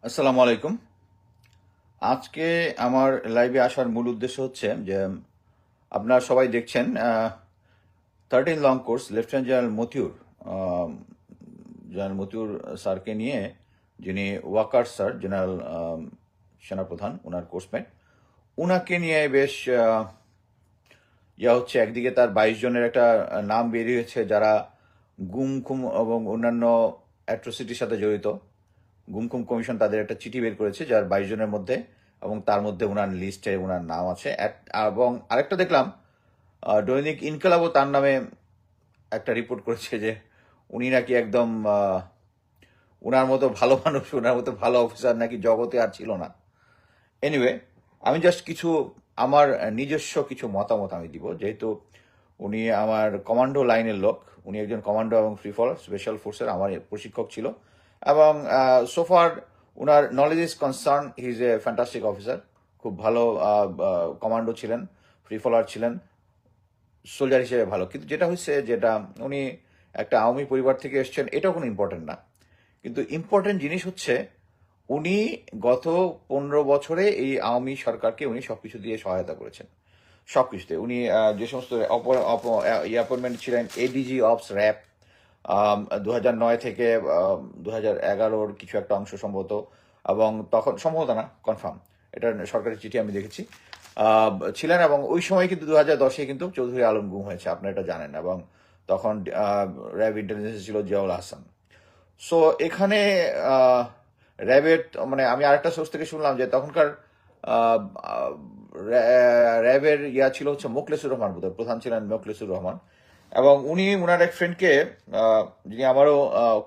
আসসালামু আলাইকুম। আজকে আমার লাইভে আসার মূল উদ্দেশ্য হচ্ছে যে আপনারা সবাই দেখছেন 13 long course lieutenant general Motiur স্যারকে নিয়ে, যিনি ওয়াকার স্যার, জেনারেল সেনাপ্রধান, ওনার কোর্সমেট, ওনাকে নিয়ে বেশ হচ্ছে। একদিকে তার 22 জনের একটা নাম বেরিয়েছে যারা গুম খুম এবং অন্যান্য অ্যাট্রোসিটির সাথে জড়িত। গুমখুম কমিশন তাদের একটা চিঠি বের করেছে যার 22 জনের মধ্যে, এবং তার মধ্যে ওনার লিস্টে ওনার নাম আছে। এবং আরেকটা দেখলাম, দৈনিক ইনকালাবও তার নামে একটা রিপোর্ট করেছে যে উনি নাকি একদম ওনার মতো ভালো মানুষ, ওনার মতো ভালো অফিসার নাকি জগতে আর ছিল না। এনিওয়ে, আমি জাস্ট কিছু আমার নিজস্ব কিছু মতামত আমি দিব, যেহেতু উনি আমার কমান্ডো লাইনের লোক। উনি একজন কমান্ডো এবং ফ্রি ফল স্পেশাল ফোর্সের আমার প্রশিক্ষক ছিল, এবং সোফার ওনার knowledge is concern he is a fantastic officer. খুব ভালো কমান্ডো ছিলেন, ফ্রি ফলার ছিলেন, সোলজার হিসেবে ভালো। কিন্তু যেটা হচ্ছে, যেটা উনি একটা আওয়ামী পরিবার থেকে এসেছেন, এটাও কোনো ইম্পর্টেন্ট না। কিন্তু ইম্পর্টেন্ট জিনিস হচ্ছে উনি গত 15 বছরে এই আওয়ামী সরকারকে উনি সবকিছু দিয়ে সহায়তা করেছেন। সবকিছুতে উনি যে সমস্ত অ্যাপয়েন্টমেন্ট ছিলেন, এডিজি অফস র্যাব 2009 থেকে 2011-র কিছু একটা অংশ সম্ভবত, এবং তখন সম্ভবত না, কনফার্ম, এটা সরকারি চিঠি আমি দেখেছি, ছিলেন। এবং ওই সময় কিন্তু 2010-এ কিন্তু চৌধুরী আলম গুম হয়েছে, আপনারা এটা জানেন। এবং তখন র্যাব ইন্টেলিজেন্স ছিল জিয়াউল হাসান। সো এখানে র্যাবের, মানে আমি আরেকটা সোর্স থেকে শুনলাম যে তখনকার আহ, আহ, র্যাবের ছিল হচ্ছে মোখলেসুর রহমান, বোধহয় প্রধান ছিলেন মোখলেসুর রহমান। এবং উনি ওনার এক ফ্রেন্ডকে, যিনি আমারও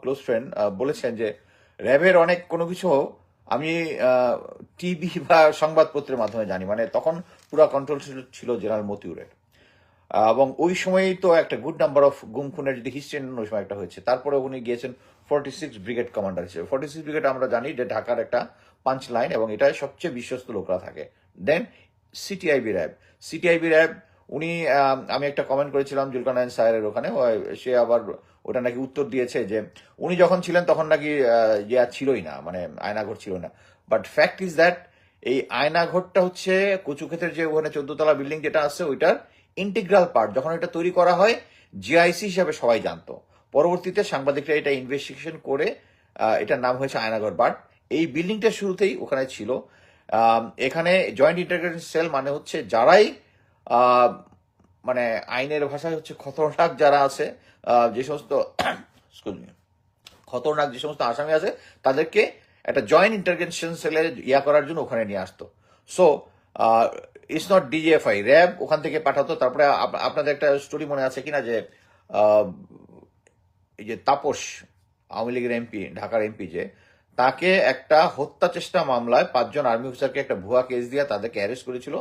ক্লোজ ফ্রেন্ড, বলেছেন যে র্যাবের অনেক কোনো কিছু আমি টিভি বা সংবাদপত্রের মাধ্যমে জানি। মানে তখন পুরো কন্ট্রোল ছিল জেনারেল মতিউরের। এবং ওই সময়ই তো একটা গুড নাম্বার অফ গুম খুনের যদি হিস্ট্রি নেন, ওই সময় একটা হয়েছে। তারপরে উনি গিয়েছেন 46 ব্রিগেড কমান্ডার হিসেবে। 46 ব্রিগেড আমরা জানি যে ঢাকার একটা পাঞ্চ লাইন, এবং এটাই সবচেয়ে বিশ্বস্ত লোকরা থাকে। দেন সিটিআইবি র্যাব উনি, আমি একটা কমেন্ট করেছিলাম জুলকারনাইন স্যারের ওখানে, সে আবার ওটা নাকি উত্তর দিয়েছে যে উনি যখন ছিলেন তখন নাকি ছিলই না, মানে আয়নাঘর ছিল না। বাট ফ্যাক্ট ইজ দ্যাট এই আয়নাঘরটা হচ্ছে কচুক্ষেতের যে ওখানে 14 তলা বিল্ডিং যেটা আছে, ওইটার ইন্টিগ্রাল পার্ট। যখন এটা তৈরি করা হয়, জিআইসি হিসাবে সবাই জানতো। পরবর্তীতে সাংবাদিকরা এটা ইনভেস্টিগেশন করে এটার নাম হয়েছে আয়নাঘর। বাট এই বিল্ডিংটা শুরুতেই ওখানে ছিল। এখানে জয়েন্ট ইন্টিগ্রেশন সেল মানে হচ্ছে যারাই আহ, মানে আইনের ভাষায় হচ্ছে খতরনাক যারা আছে, যে সমস্ত excuse me, খতরনাক যে সমস্ত আসামি আছে, তাদেরকে একটা জয়েন্ট ইন্টারভেনশন সেলে করার জন্য ওখানে নিয়ে আসতো। So it's not DGFI, RAB ওখান থেকে পাঠাতো। তারপরে আপনাদের একটা স্টোরি মনে আছে কিনা যে আহ, এই যে তাপস, আওয়ামী লীগের এমপি, ঢাকার এমপি, যে তাকে একটা হত্যা চেষ্টা মামলায় 5 জন আর্মি অফিসারকে একটা ভুয়া কেস দিয়ে তাদেরকে অ্যারেস্ট করেছিল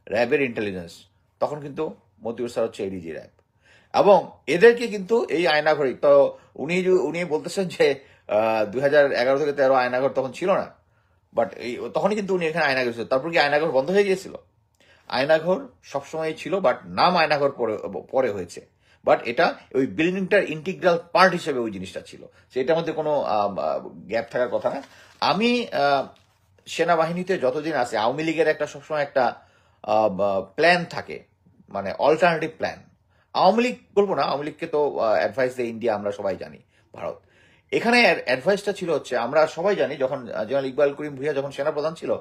র্যাবের ইন্টেলিজেন্স। তখন কিন্তু মতিউর স্যার হচ্ছে এডিজি র্যাব। এবং এদেরকে কিন্তু এই আয়নাঘরই তো, উনি বলতেছেন যে 2011 থেকে 13 আয়নাঘর তখন ছিল না। বাট এই তখনই কিন্তু উনি এখানে আয়নাঘর ছিল। তারপর কি আয়নাঘর বন্ধ হয়ে গিয়েছিল? আয়নাঘর সবসময় ছিল, বাট নাম আয়নাঘর পরে পরে হয়েছে। বাট এটা ওই বিল্ডিংটার ইন্টিগ্রাল পার্ট হিসেবে ওই জিনিসটা ছিল, সেটার মধ্যে কোনো গ্যাপ থাকার কথা না। আমি সেনাবাহিনীতে যতদিন আছে, আওয়ামী লীগের একটা সবসময় একটা প্ল্যান থাকে, মানে অল্টারনেটিভ প্ল্যান। আওয়ামী লীগ বলবো না, আওয়ামী লীগকে তো অ্যাডভাইস দেয় ইন্ডিয়া, আমরা সবাই জানি, ভারত। এখানে অ্যাডভাইসটা ছিল হচ্ছে, আমরা সবাই জানি, যখন জেনারেল ইকবাল করিম ভুইয়া যখন সেনাপ্রধান ছিল,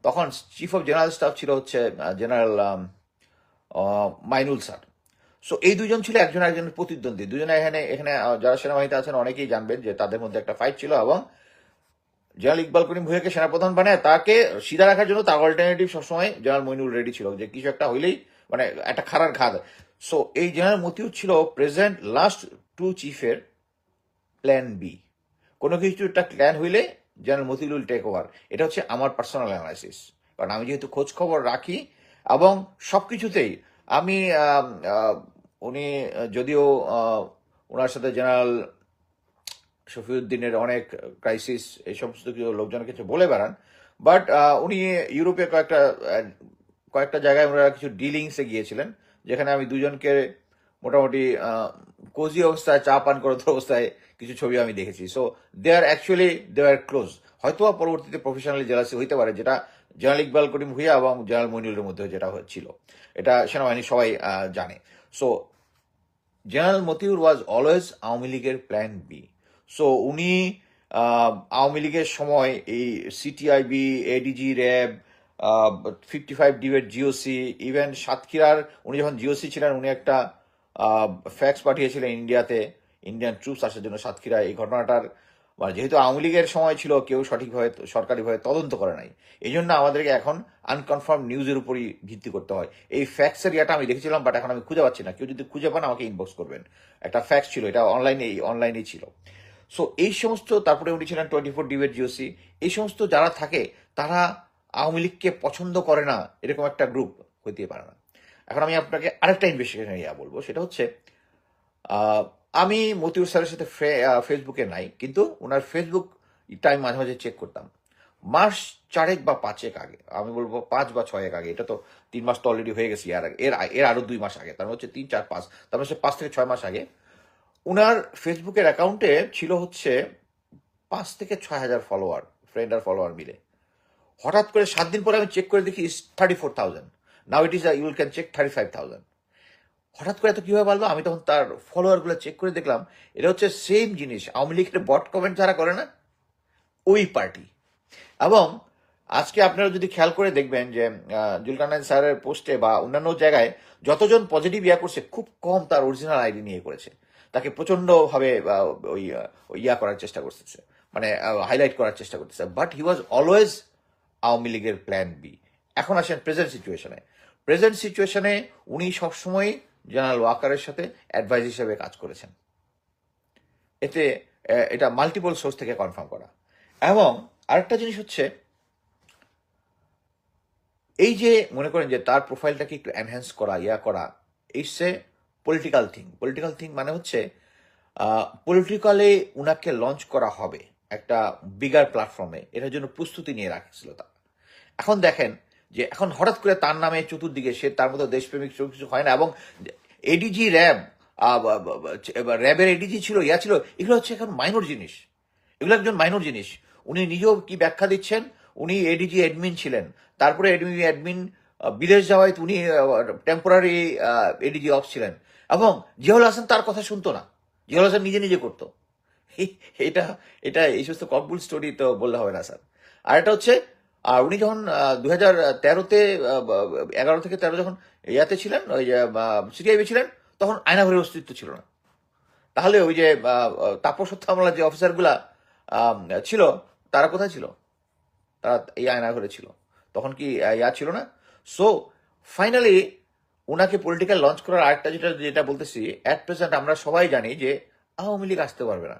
তখন চিফ অফ জেনারেল স্টাফ ছিল হচ্ছে জেনারেল মাইনুল স্যার। সো এই দুজন ছিল একজন একজনের প্রতিদ্বন্দ্বী। দুজনে এখানে এখানে যারা সেনাবাহিনীতে আছেন অনেকেই জানবেন যে তাদের মধ্যে একটা ফাইট ছিল। এবং জেনারেল ইকবাল করিম ভুইয়াকে সেনাপ্রধান বানায় তাকে সিধা রাখার জন্য তার অল্টারনেটিভ সবসময় জেনারেল মইনুল রেডি ছিল, যে কিছু একটা হইলেই মানে একটা খারার ঘাত। সো এই জেনারেল মতিউর ছিল প্রেজেন্ট লাস্ট 2 চিফের প্ল্যান বি। কোনো কিছু একটা প্ল্যান হইলে জেনারেল মতিউল টেক ওভার। এটা হচ্ছে আমার পার্সোনাল অ্যানালাইসিস, কারণ আমি যেহেতু খোঁজ খবর রাখি এবং সবকিছুতেই আমি উনি যদিও ওনার সাথে জেনারেল শফিউদ্দিনের অনেক ক্রাইসিস, এই সমস্ত কিছু লোকজনের কিছু বলে বেড়ান। বাট উনি ইউরোপে কয়েকটা জায়গায় ওনারা কিছু ডিলিংসে গিয়েছিলেন, যেখানে আমি দুজনকে মোটামুটি কোজি অবস্থায়, চা পান করত অবস্থায় কিছু ছবি আমি দেখেছি। So they are actually they are close. হয়তোবা পরবর্তীতে প্রফেশনাল জেলাসি হইতে পারে, যেটা জেনারেল ইকবাল করিম ভুঁইয়া এবং জেনারেল মইনুলের মধ্যে যেটা হচ্ছিল, এটা সেনাবাহিনী সবাই জানে। So general Motiur was always Awami লীগের প্ল্যান বি। সো উনি আওয়ামী লীগের সময় এই CTIB, ADG, RAB, 55 debate GOC, even সাতক্ষীরার উনি যখন জিওসি ছিলেন, উনি একটা ফ্যাক্স পাঠিয়েছিলেন ইন্ডিয়াতে, ইন্ডিয়ান ট্রুপস আসার জন্য সাতক্ষীরা। এই ঘটনাটার মানে যেহেতু আওয়ামী লীগের সময় ছিল, কেউ সঠিকভাবে সরকারিভাবে তদন্ত করে নাই, এই জন্য আমাদেরকে এখন আনকনফার্ম নিউজের উপরই ভিত্তি করতে হয়। এই ফ্যাক্সের ইয়াটা আমি দেখেছিলাম, বাট এখন আমি খুঁজে পাচ্ছি না। কেউ যদি খুঁজে পান আমাকে ইনবক্স করবেন। একটা ফ্যাক্স ছিল, এটা অনলাইনেই ছিল। সো এই সমস্ত, তারপরে উনি ছিলেন 24 ডিবেট জিওসি। এই সমস্ত যারা থাকে তারা আওয়ামী লীগকে পছন্দ করে না, এরকম একটা গ্রুপ হইতে পারে না। এখন আমি আপনাকে আরেকটা ইনভেস্টিগেশন ইয়া বলবো, সেটা হচ্ছে আমি মতিউর স্যারের সাথে ফেসবুকে নাই, কিন্তু ওনার ফেসবুক টাইম মাঝে মাঝে চেক করতাম। মাস 4 বা 5 আগে, আমি বলবো 5 বা 6 আগে, এটা তো 3 মাস তো অলরেডি হয়ে গেছে, এর আরো 2 মাস আগে, তার মানে হচ্ছে 3, 4, 5, তার মানে 5 থেকে 6 মাস আগে উনার ফেসবুকের অ্যাকাউন্টে ছিল হচ্ছে 5 থেকে 6 হাজার ফলোয়ার, ফ্রেন্ড আর ফলোয়ার মিলে। হঠাৎ করে 7 দিন পরে আমি চেক করে দেখি 34,000। Now it is you can check 35,000। হঠাৎ করে এত কিভাবে পারলো? আমি তখন তার ফলোয়ার গুলো চেক করে দেখলাম, এটা হচ্ছে সেম জিনিস, আওয়ামী লীগের বট কমেন্ট যারা করে না, ওই পার্টি। এবং আজকে আপনারা যদি খেয়াল করে দেখবেন যে জুলকারনাইন স্যারের পোস্টে বা অন্যান্য জায়গায় যতজন পজিটিভ ইয়া করছে, খুব কম তার অরিজিনাল আইডি নিয়ে করেছে। তাকে প্রচন্ড ভাবে ওই ইয়া করার চেষ্টা করতেছে, মানে হাইলাইট করার চেষ্টা করতেছে। But he was always Awami লীগের প্ল্যান বি। এখন আসেন প্রেজেন্ট সিচুয়েশনে। প্রেজেন্ট সিচুয়েশনে উনি সবসময় জেনারেল ওয়াকারের সাথে অ্যাডভাইস হিসেবে কাজ করেছেন। এতে এটা মাল্টিপল সোর্স থেকে কনফার্ম করা। এবং আরেকটা জিনিস হচ্ছে, এই যে মনে করেন যে তার প্রোফাইলটাকে একটু এনহ্যান্স করা, করা, it's a political thing. Political thing মানে হচ্ছে পলিটিক্যালি উনাকে লঞ্চ করা হবে একটা বিগার প্ল্যাটফর্মে, এটার জন্য প্রস্তুতি নিয়ে রাখছিল তা। এখন দেখেন যে এখন হঠাৎ করে তার নামে চতুর্দিকে, সে তার মতো দেশপ্রেমিক কিছু হয় না। এবং এডিজি র্যাব, র্যাবের এডিজি ছিল, ছিল, এগুলো হচ্ছে এখন মাইনর জিনিস। এগুলো একজন মাইনর জিনিস। উনি নিজেও কি ব্যাখ্যা দিচ্ছেন, উনি এডিজি অ্যাডমিন ছিলেন, তারপরে অ্যাডমিন বিদেশ যাওয়ায় উনি টেম্পোরারি এডিজি অফ ছিলেন। এবং জিয়াউল হাসান তার কথা শুনতো না, জিয়াউল হাসান নিজে নিজে করতো। এটা এটা এই সমস্ত ককবুল স্টোরি তো বললে হবে না স্যার। আর এটা হচ্ছে, উনি যখন 2013-তে 11 থেকে 13 যখন ইয়াতে ছিলেন, ওই সিটিআইবি ছিলেন, তখন আয়নাঘরের অস্তিত্ব ছিল না। তাহলে ওই যে তাপস হত্যা মামলার যে অফিসারগুলা ছিল, তারা কোথায় ছিল? তারা এই আয়নাঘরে ছিল। তখন কি ইয়া ছিল না? সো ফাইনালি ওনাকে পলিটিক্যাল লঞ্চ করার আরেকটা যেটা যেটা বলতেছি, অ্যাট প্রেজেন্ট আমরা সবাই জানি যে আওয়ামী লীগ আসতে পারবে না,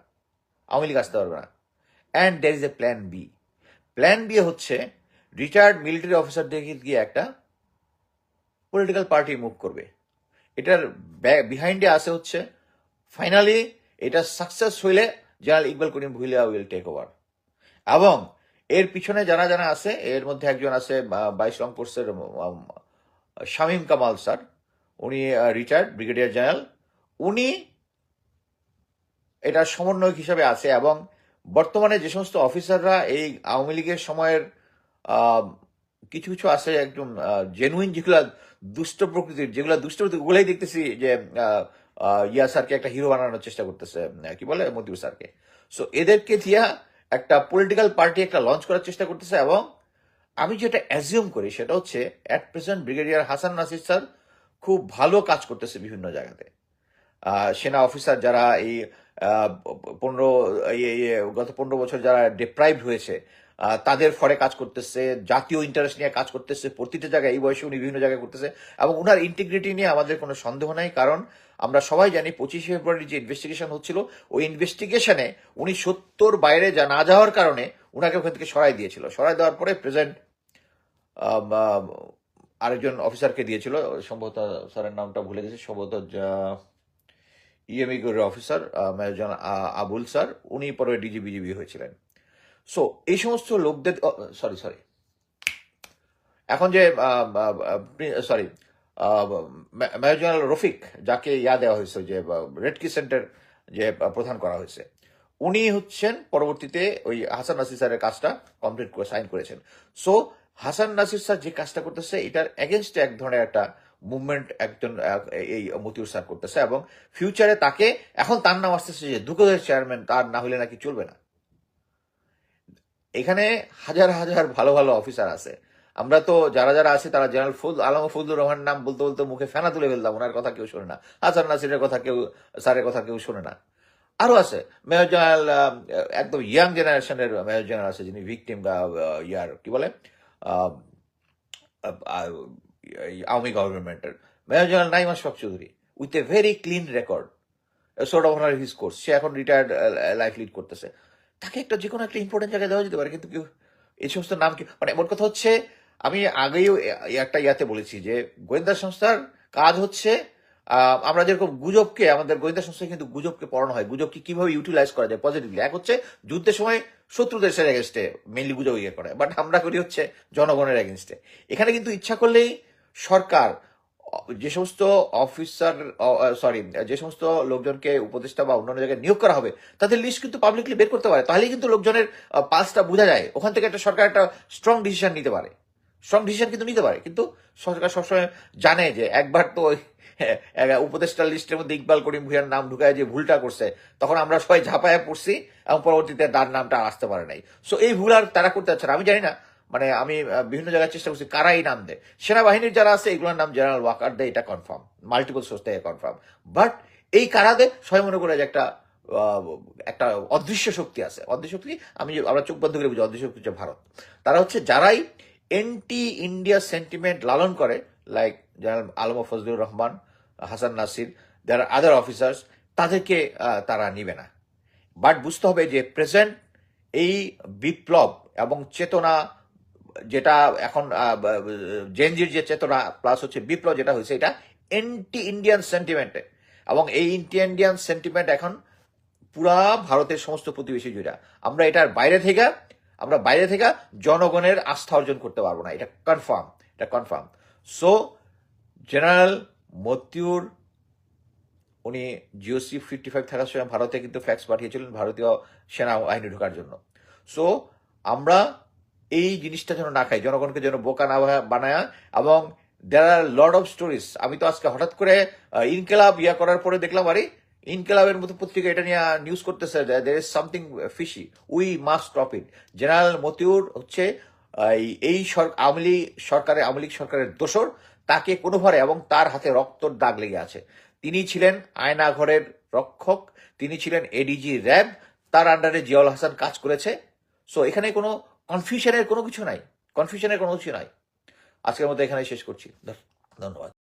আওয়ামী লীগ আসতে পারবে না। And there is a plan B. Plan B হচ্ছে রিটায়ার্ড মিলিটারি অফিসারদেরকে গিয়ে একটা পলিটিক্যাল পার্টি মুভ করবে। এটার বিহাইন্ডে আছে হচ্ছে, ফাইনালি এটা সাকসেস হইলে general Iqbal Karim Bhuiyan will take over. এবং এর পিছনে যারা যারা আছে, এর মধ্যে একজন আছে 22 রং কোর্সের শামীম কামাল স্যার, উনি রিটায়ার্ড ব্রিগেডিয়ার জেনারেল। উনি এটার সমন্বয়ক হিসাবে আছে। এবং বর্তমানে যে সমস্ত অফিসাররা এই আওয়ামী লীগের সময়ের কিছু কিছু আছে একদম জেনুইন, যেগুলা দুষ্ট প্রকৃতির, যেগুলা দুষ্ট প্রকৃতির, ওগুলাই দেখতেছি যে ইয়া স্যারকে একটা হিরো বানানোর চেষ্টা করতেছে, কি বলে, মতিউর স্যারকে। সো এদেরকে দিয়া একটা পলিটিক্যাল পার্টি একটা লঞ্চ করার চেষ্টা করতেছে। এবং আমি যেটা অ্যাজিউম করি সেটা হচ্ছে, at present brigadier Hasan Nasir sir খুব ভালো কাজ করতেছে বিভিন্ন জায়গাতে। সেনা অফিসার যারা এই 15 গত 15 বছর যারা ডিপ্রাইভড হয়েছে, তাদের ফরে কাজ করতেছে, জাতীয় ইন্টারেস্ট নিয়ে কাজ করতেছে প্রতিটা জায়গায়। এই বয়সে উনি বিভিন্ন জায়গায় করতেছে। এবং উনার ইন্টিগ্রিটি নিয়ে আমাদের কোনো সন্দেহ নাই, কারণ আমরা সবাই জানি 25 ফেব্রুয়ারি যে ইনভেস্টিগেশন হচ্ছিল, ওই ইনভেস্টিগেশনে উনি 70 বাইরে না যাওয়ার কারণে উনাকে ওখান থেকে সরাই দিয়েছিল। সরাই দেওয়ার পরে প্রেজেন্ট আরেকজন অফিসারকে দিয়েছিল, সম্ভবত স্যারের নামটা ভুলে গেছে, সম্ভবত EME officer major general Abul sir, উনি পরে ডিজিবিজিবি হয়েছিলেন। সো এই সমস্ত লোকদের, সরি, এখন যে সরি মেজর জেনারেল রফিক, যাকে দেওয়া হয়েছে, যে রেড ক্রিসেন্টের যে প্রধান করা হয়েছে, উনি হচ্ছেন পরবর্তীতে ওই হাসান নাসির স্যারের কাজটা কমপ্লিট করে সাইন করেছেন। সো হাসান নাসির স্যার যে কাজটা করতেছে এটার এগেনস্টে এক ধরনের একটা মুভমেন্ট একজন এই মতিউর স্যার করতেছে, এবং ফিউচারে তাকে এখন তার নাম আসতেছে যে দুদকের চেয়ারম্যান, তার না হলে নাকি চলবে না। এখানে হাজার হাজার ভালো ভালো অফিসার আছে। আমরা তো যারা যারা আছি তারা জেনারেল আলম ফজলুর রহমান নাম বলতে বলতে মুখে ফেনা তুলে ফেলতাম, ওনার কথা কেউ শোনে না। হাসান নাসিরের কথা কেউ, স্যারের কথা কেউ শোনে না। আরো আছে মেজর জেনারেল, একদম ইয়াং জেনারেশনের মেজর জেনারেল আছে যিনি ভিকটিম ইয়ার কি বলে আহ, আহ, এই আওয়ামী গভর্নমেন্টের major general Naim Ashfaq Chowdhury, with a very clean record, sort of honour his course. সে এখন রিটায়ার্ড লাইফ লিড করতেছে। তাকে একটা যে কোনো একটা ইম্পর্টেন্ট জায়গায় দেওয়া যেতে পারে, কিন্তু কেউ এই সমস্ত নাম কি, মানে মোট কথা হচ্ছে, আমি আগেও একটা ইয়াতে বলেছি যে গোয়েন্দা সংস্থার কাজ হচ্ছে, আমরা যেরকম গুজবকে, আমাদের গোয়েন্দা সংস্থায় কিন্তু গুজবকে পড়ানো হয়, গুজবকে কিভাবে ইউটিলাইজ করা যায় পজিটিভলি। এক হচ্ছে যুদ্ধের সময় শত্রু দেশের এগেনস্টে মেইনলি গুজব ইয়ে করে, বাট আমরা করি হচ্ছে জনগণের এগেনস্টে। এখানে কিন্তু ইচ্ছা করলেই সরকার যে সমস্ত অফিসার, সরি, যে সমস্ত লোকজনকে উপদেষ্টা বা অন্যান্য জায়গায় নিয়োগ করা হবে তাদের লিস্ট কিন্তু পাবলিকলি বের করতে পারে, তাহলেই কিন্তু লোকজনের পালসটা বোঝা যায়। ওখান থেকে একটা সরকার একটা স্ট্রং ডিসিশন নিতে পারে, স্ট্রং ডিসিশন কিন্তু নিতে পারে। কিন্তু সরকার সবসময় জানে যে একবার তো ওই উপদেষ্টা লিস্টের মধ্যে ইকবাল করিম ভুঁইয়ার নাম ঢুকায় যে ভুলটা করছে, তখন আমরা সবাই ঝাঁপায় পড়ছি এবং পরবর্তীতে তার নামটা আসতে পারে নাই। সো এই ভুল আর তারা করতে চাচ্ছে না। আমি জানি না, মানে আমি বিভিন্ন জায়গায় চেষ্টা করছি কারা এই নাম দেয়। সেনাবাহিনীর যারা আছে এগুলোর নাম জেনারেল ওয়াকার দেয়, এটা কনফার্ম, মাল্টিপল সোর্স থেকে কনফার্ম। বাট এই কারা দেয় সবাই মনে করে যে একটা একটা অদৃশ্য শক্তি আছে, অদৃশ্য শক্তি, আমরা চোখ বন্ধ করে বুঝি অদৃশ্য শক্তি হচ্ছে ভারত। তারা হচ্ছে যারাই এন্টি ইন্ডিয়া সেন্টিমেন্ট লালন করে, লাইক জেনারেল আলম ফজলুর রহমান, হাসান নাসির, যারা আদার অফিসার্স, তাদেরকে তারা নিবে না। বাট বুঝতে হবে যে প্রেজেন্ট এই বিপ্লব এবং চেতনা, যেটা এখন জেনজির যে চেতনা প্লাস হচ্ছে বিপ্লব যেটা হয়েছে, এটা এন্টি ইন্ডিয়ান সেন্টিমেন্টে, এবং এই এন্টি ইন্ডিয়ান সেন্টিমেন্ট এখন পুরা ভারতের সমস্ত প্রতিবেশী জুড়ে। আমরা এটার বাইরে থেকে জনগণের আস্থা অর্জন করতে পারবো না, এটা কনফার্ম, এটা কনফার্ম। সো জেনারেল মতিউর, উনি জিওসি 55 থাকার সময় ভারতে কিন্তু ফ্যাক্স পাঠিয়েছিলেন ভারতীয় সেনাবাহিনী ঢোকার জন্য। সো আমরা এই জিনিসটা যেন না খাই, জনগণকে যেন বোকা না বানায়। এবং দেয়ার আর লট অফ স্টোরিজ। আমি তো আজকে হঠাৎ করে ইনকেলাব ইয়া করার পরে দেখলাম, আরে ইনকেলাবের মতো পত্রিকা এটা নিয়ে নিউজ করতেছে, there is something fishy, we must stop it. General Motiur হচ্ছে এই আওয়ামী লীগ সরকারের দোসর, তাকে কোনোভাবে, এবং তার হাতে রক্তর দাগ লেগে আছে। তিনি ছিলেন আয়নাঘরের রক্ষক, তিনি ছিলেন এডিজি র্যাব, তার আন্ডারে জিয়াউল হাসান কাজ করেছে। সো এখানে কোনো কনফিউশনের কোনো কিছু নাই, কনফিউশনের কোনো কিছু নাই। আজকের মতো এখানে শেষ করছি। ধন্যবাদ।